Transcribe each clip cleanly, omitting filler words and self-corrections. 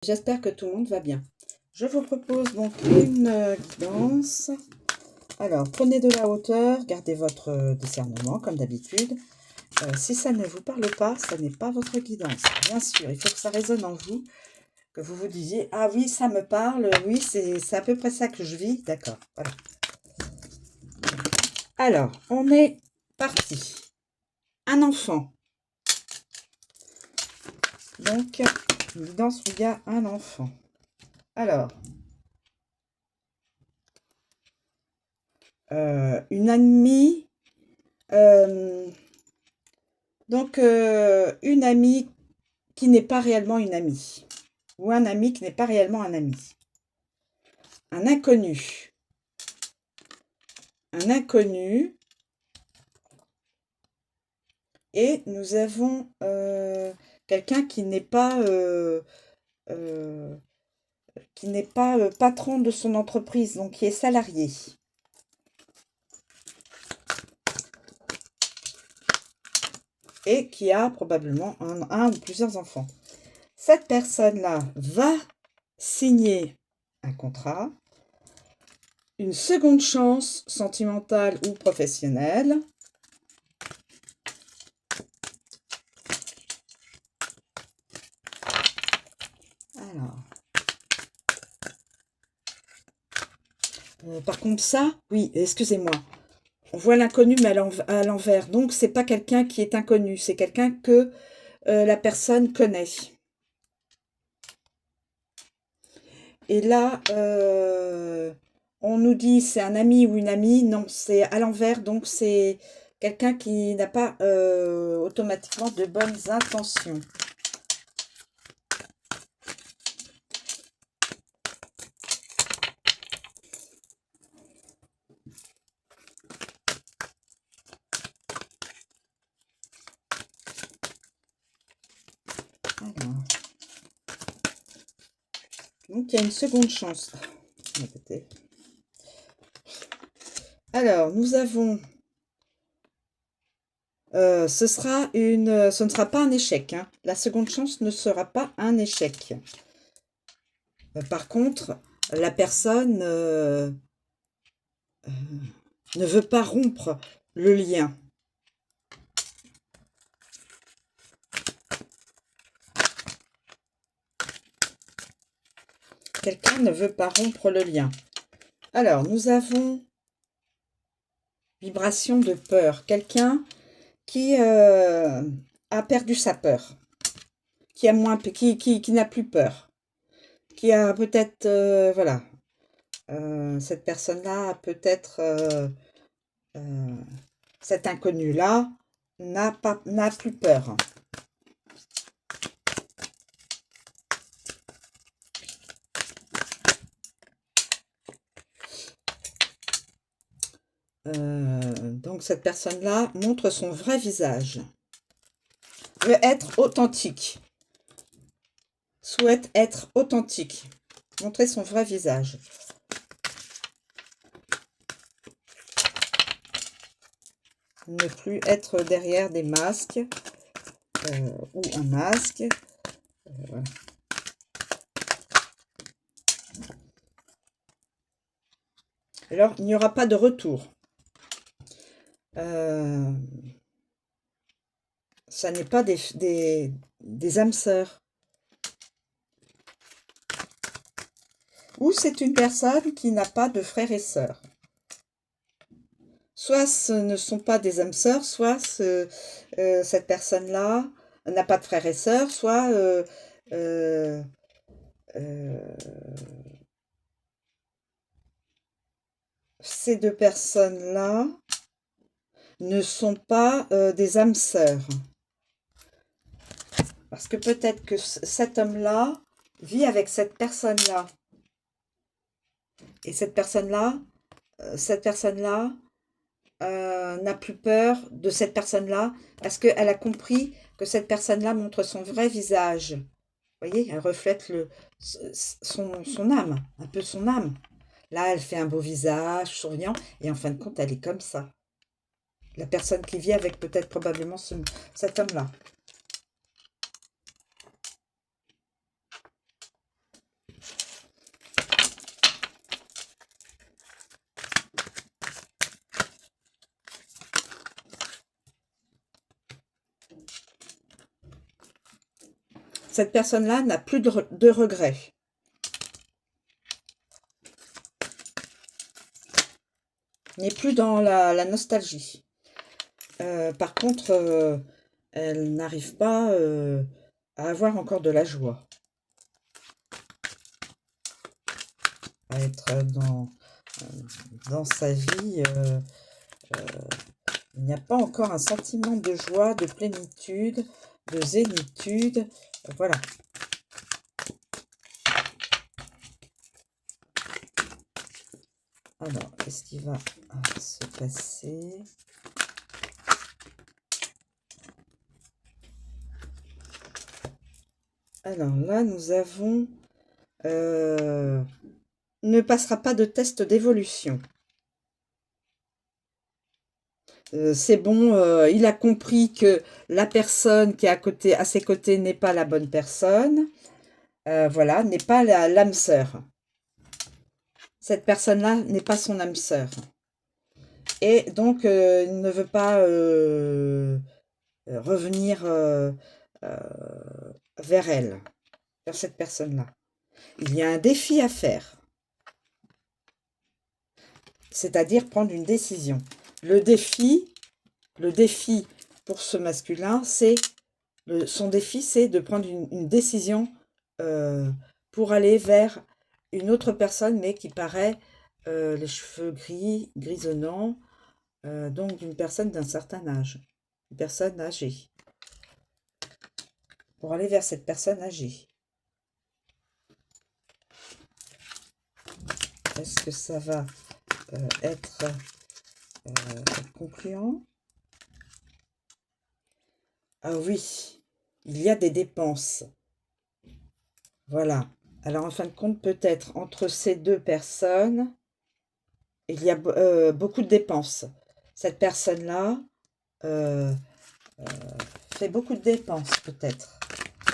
J'espère que tout le monde va bien. Je vous propose donc une guidance. Alors, prenez de la hauteur, gardez votre discernement comme d'habitude. Si ça ne vous parle pas, ça n'est pas votre guidance. Bien sûr, il faut que ça résonne en vous, que vous vous disiez « Ah oui, ça me parle, oui, c'est à peu près ça que je vis. » D'accord, voilà. Alors, on est parti. Un enfant. Donc, une guidance où il y a un enfant. Alors, une amie, une amie qui n'est pas réellement une amie, ou un ami qui n'est pas réellement un ami. Un inconnu. Un inconnu. Et nous avons quelqu'un qui n'est pas patron de son entreprise, donc qui est salarié. Et qui a probablement un ou plusieurs enfants. Cette personne-là va signer un contrat, une seconde chance sentimentale ou professionnelle. Alors, par contre ça, oui, excusez-moi, on voit l'inconnu mais à l'envers, donc c'est pas quelqu'un qui est inconnu, c'est quelqu'un que la personne connaît. Et là, on nous dit c'est un ami ou une amie, non, c'est à l'envers, donc c'est quelqu'un qui n'a pas automatiquement de bonnes intentions. Alors. Donc, il y a une seconde chance. Alors, nous avons... ce ne sera pas un échec. Hein. La seconde chance ne sera pas un échec. Par contre, la personne ne veut pas rompre le lien. Quelqu'un ne veut pas rompre le lien. Alors, nous avons vibration de peur. Quelqu'un qui a perdu sa peur. Qui n'a plus peur. Qui a peut-être, voilà, cette personne-là a peut-être, cet inconnu-là n'a plus peur. Donc cette personne-là montre son vrai visage. Veut être authentique. Souhaite être authentique. Montrer son vrai visage. Ne plus être derrière des masques. Ou un masque. Voilà. Alors, il n'y aura pas de retour. Ça n'est pas des âmes sœurs. Ou c'est une personne qui n'a pas de frères et sœurs. Soit ce ne sont pas des âmes sœurs, soit cette personne-là n'a pas de frères et sœurs, soit ces deux personnes-là ne sont pas des âmes sœurs. Parce que peut-être que cet homme-là vit avec cette personne-là. Et cette personne-là n'a plus peur de cette personne-là parce qu'elle a compris que cette personne-là montre son vrai visage. Vous voyez, elle reflète son âme, un peu son âme. Là, elle fait un beau visage, souriant, et en fin de compte, elle est comme ça. La personne qui vit avec peut-être probablement cet homme-là. cette personne-là n'a plus de regrets. N'est plus dans la nostalgie. Par contre, elle n'arrive pas à avoir encore de la joie. À être dans sa vie, il n'y a pas encore un sentiment de joie, de plénitude, de zénitude. Voilà. Alors, qu'est-ce qui va se passer? Alors là, nous avons... ne passera pas de test d'évolution. C'est bon, il a compris que la personne qui est à ses côtés n'est pas la bonne personne. Voilà, n'est pas l'âme sœur. Cette personne-là n'est pas son âme sœur. Et donc, il ne veut pas revenir vers elle, vers cette personne-là. Il y a un défi à faire. C'est-à-dire prendre une décision. Le défi pour ce masculin, son défi, c'est de prendre une décision pour aller vers une autre personne, mais qui paraît les cheveux grisonnants, donc d'une personne d'un certain âge, une personne âgée. Pour aller vers cette personne âgée. Est-ce que ça va être concluant? Ah oui, il y a des dépenses. Voilà. Alors, en fin de compte, peut-être entre ces deux personnes, il y a beaucoup de dépenses. Cette personne-là fait beaucoup de dépenses, peut-être.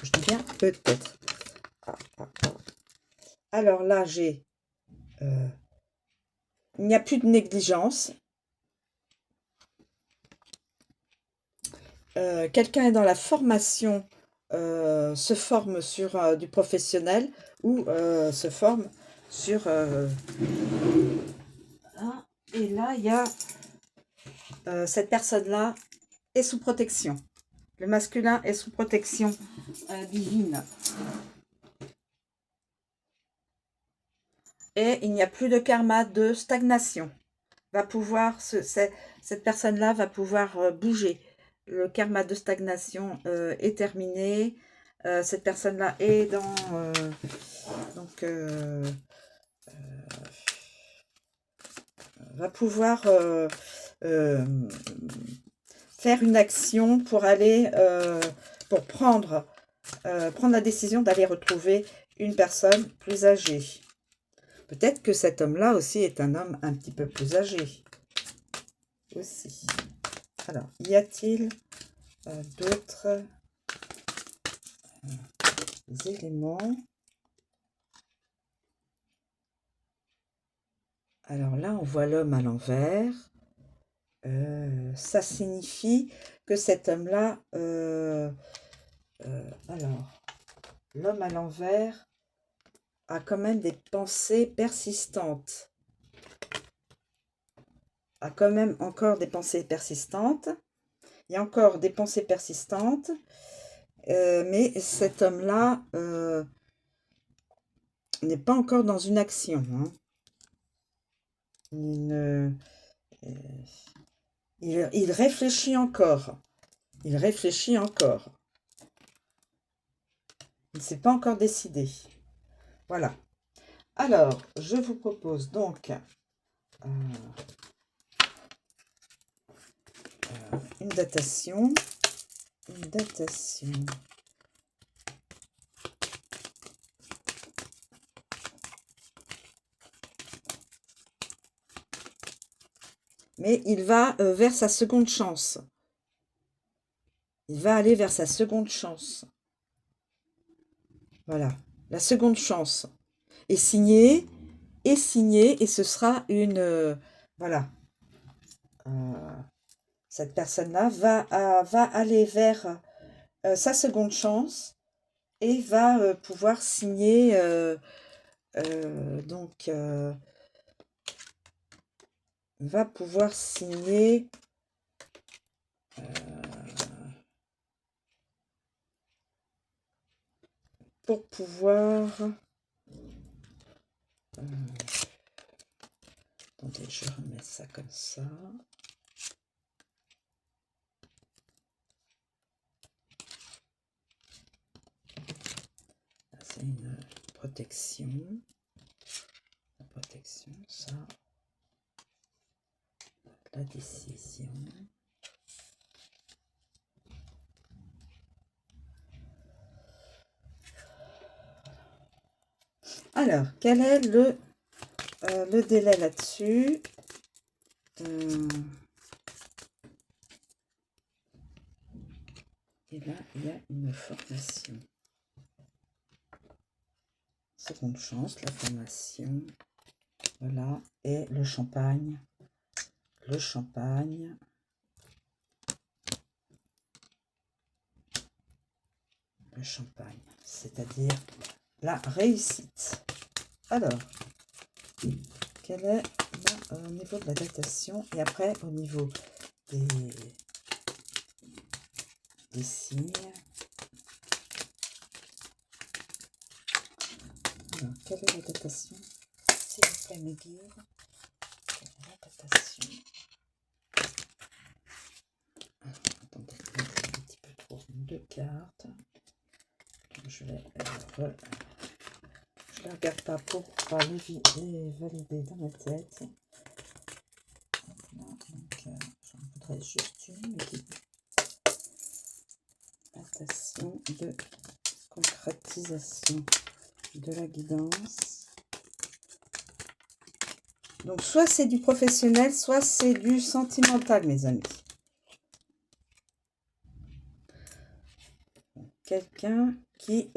Je dis bien peut-être. Alors là, j'ai... il n'y a plus de négligence. Quelqu'un est dans la formation, se forme sur du professionnel ou se forme sur... et là, il y a cette personne-là est sous protection. Le masculin est sous protection divine. Et il n'y a plus de karma de stagnation. Cette personne-là va pouvoir bouger. Le karma de stagnation est terminé. Cette personne-là est dans... va pouvoir faire une action pour aller... pour prendre la décision d'aller retrouver une personne plus âgée. Peut-être que cet homme-là aussi est un homme un petit peu plus âgé. Aussi. Alors, y a-t-il d'autres éléments? Alors là, on voit l'homme à l'envers. Ça signifie que cet homme-là... alors, l'homme à l'envers a quand même des pensées persistantes. A quand même encore des pensées persistantes. Il y a encore des pensées persistantes. Mais cet homme-là n'est pas encore dans une action. Hein. Il réfléchit encore. Il réfléchit encore. Il ne s'est pas encore décidé. Voilà. Alors, je vous propose donc une datation. Une datation. Mais il va vers sa seconde chance. Il va aller vers sa seconde chance. Voilà. La seconde chance est signée, et ce sera une... voilà. Cette personne-là va aller vers sa seconde chance et va pouvoir signer va pouvoir signer pour pouvoir attendez, je remets ça comme ça. C'est une protection. La protection, ça. La décision. Alors, quel est le délai là-dessus? Et là, il y a une formation. Seconde chance, la formation. Voilà. Et le champagne. Le champagne. Le champagne. C'est-à-dire la réussite. Alors, quel est là, au niveau de la datation et après au niveau des signes. Alors, quelle est la datation? S'il vous plaît, mes guides. Quelle est la datation? Alors, attendez, un petit peu trop de cartes. Donc, je vais je ne regarde pas pour les valider dans ma tête. Voilà, donc j'en voudrais juste une. Datation de concrétisation de la guidance. Donc, soit c'est du professionnel, soit c'est du sentimental, mes amis. Quelqu'un qui,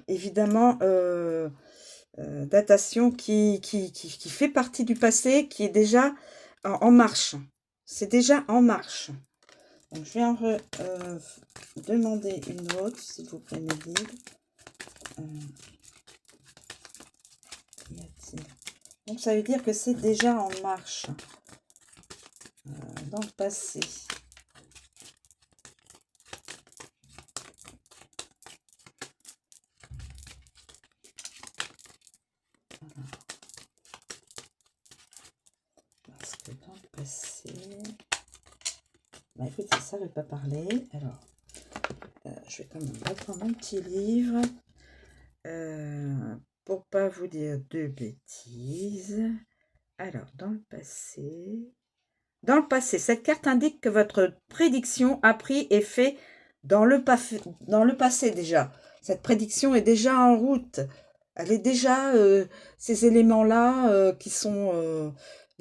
évidemment, datation qui fait partie du passé, qui est déjà en marche. C'est déjà en marche. Donc, je vais en demander une autre, s'il vous plaît, mes guides. Y a-t-il? Donc, ça veut dire que c'est déjà en marche dans le passé. Voilà. Parce que dans le passé... Bah, écoutez, ça ne veut pas parler. Alors, je vais quand même reprendre mon petit livre pour pas vous dire de bêtises. Alors, dans le passé, cette carte indique que votre prédiction a pris effet dans le passé déjà. Cette prédiction est déjà en route. Elle est déjà, ces éléments-là qui sont,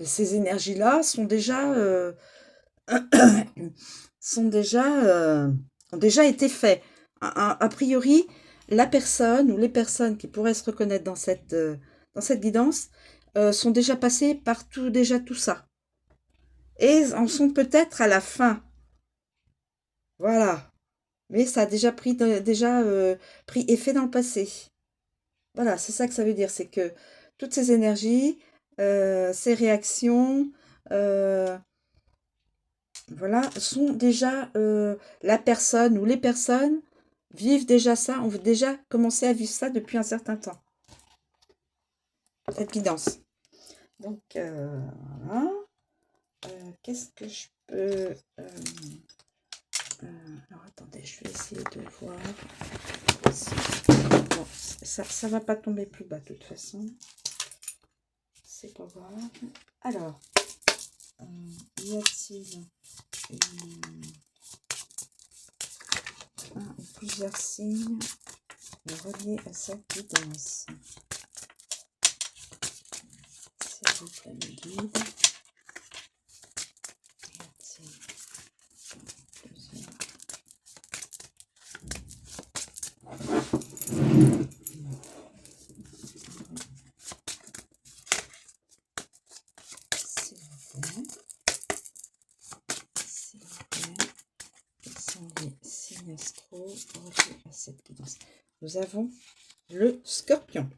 ces énergies-là sont déjà, ont déjà été faits. A priori, la personne ou les personnes qui pourraient se reconnaître dans cette guidance sont déjà passées par déjà tout ça. Et en sont peut-être à la fin. Voilà. Mais ça a déjà pris effet dans le passé. Voilà, c'est ça que ça veut dire. C'est que toutes ces énergies, ces réactions, voilà, sont déjà... la personne ou les personnes vivent déjà ça, ont déjà commencé à vivre ça depuis un certain temps. Cette guidance. Donc, voilà. Qu'est-ce que je peux... alors, attendez, je vais essayer de voir. Bon, ça va pas tomber plus bas, de toute façon. C'est pas grave. Alors, y a-t-il un ou plusieurs signes reliés à cette guidance? S'il vous plaît, mes guides. Quels sont les signes astro reliés à cette guidance? nous avons le Scorpion.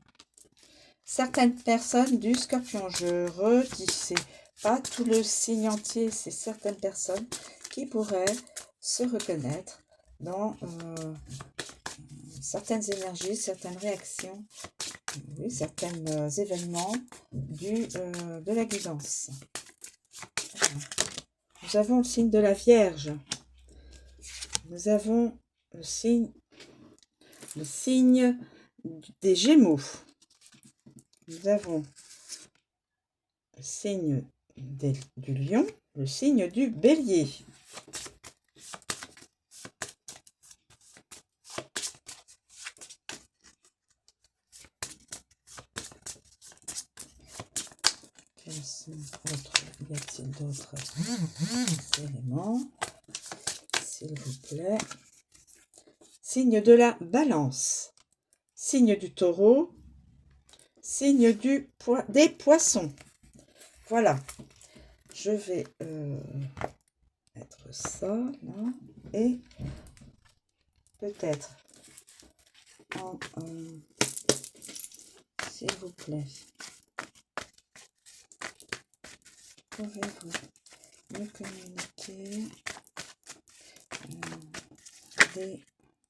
Certaines personnes du Scorpion, je redis, c'est pas tout le signe entier, c'est certaines personnes qui pourraient se reconnaître dans certaines énergies, certaines réactions, oui, certains événements de la guidance. Nous avons le signe de la Vierge. Nous avons le signe des Gémeaux. Nous avons le signe du Lion, le signe du Bélier. Y a-t-il d'autres éléments, s'il vous plaît? Signe de la Balance, signe du Taureau, signe des Poissons. Voilà, je vais mettre ça là et peut-être s'il vous plaît, pouvez-vous me communiquer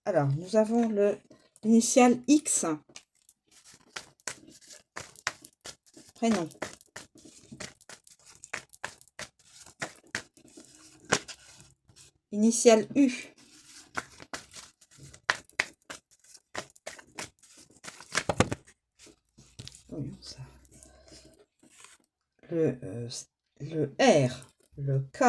Alors, nous avons l'initiale X. Prénom. Initiale U. Voyons ça. Le R. Le K.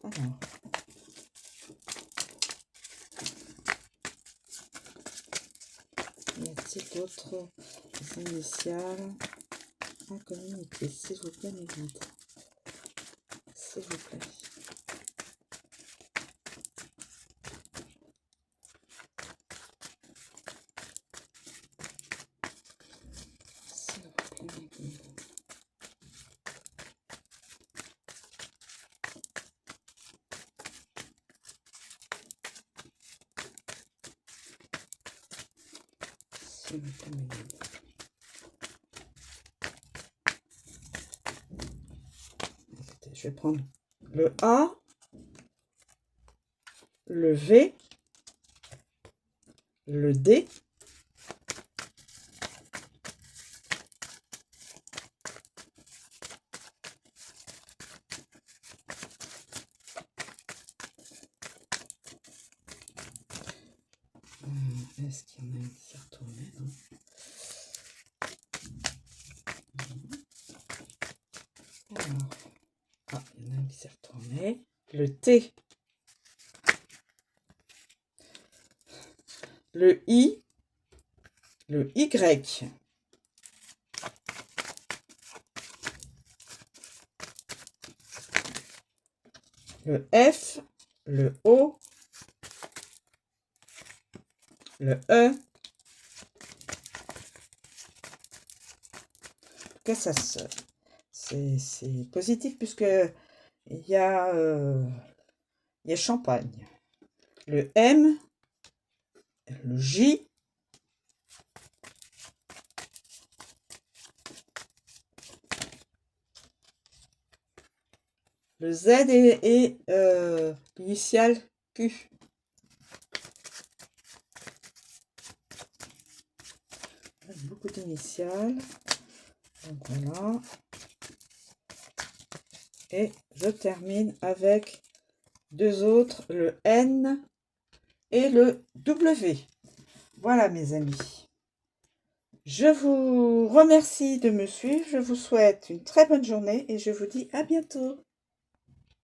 Alors. Y a-t-il d'autres initiales à communiquer, s'il vous plaît, mes guides? S'il vous plaît. S'il vous plaît, mes guides. S'il vous plaît, mes guides. Écoutez, je vais prendre le A, le V, le D, est-ce qu'il y en a un qui s'est retourné, non? Alors, il y en a un qui s'est retourné. Le T, le I, le Y, le F, le O, le E. En tout cas, c'est positif puisque il y a champagne. Le M, le J, le Z et l'initiale Q. Beaucoup d'initiales. Donc voilà. Et je termine avec deux autres, le N et le W. Voilà mes amis. Je vous remercie de me suivre. Je vous souhaite une très bonne journée et je vous dis à bientôt.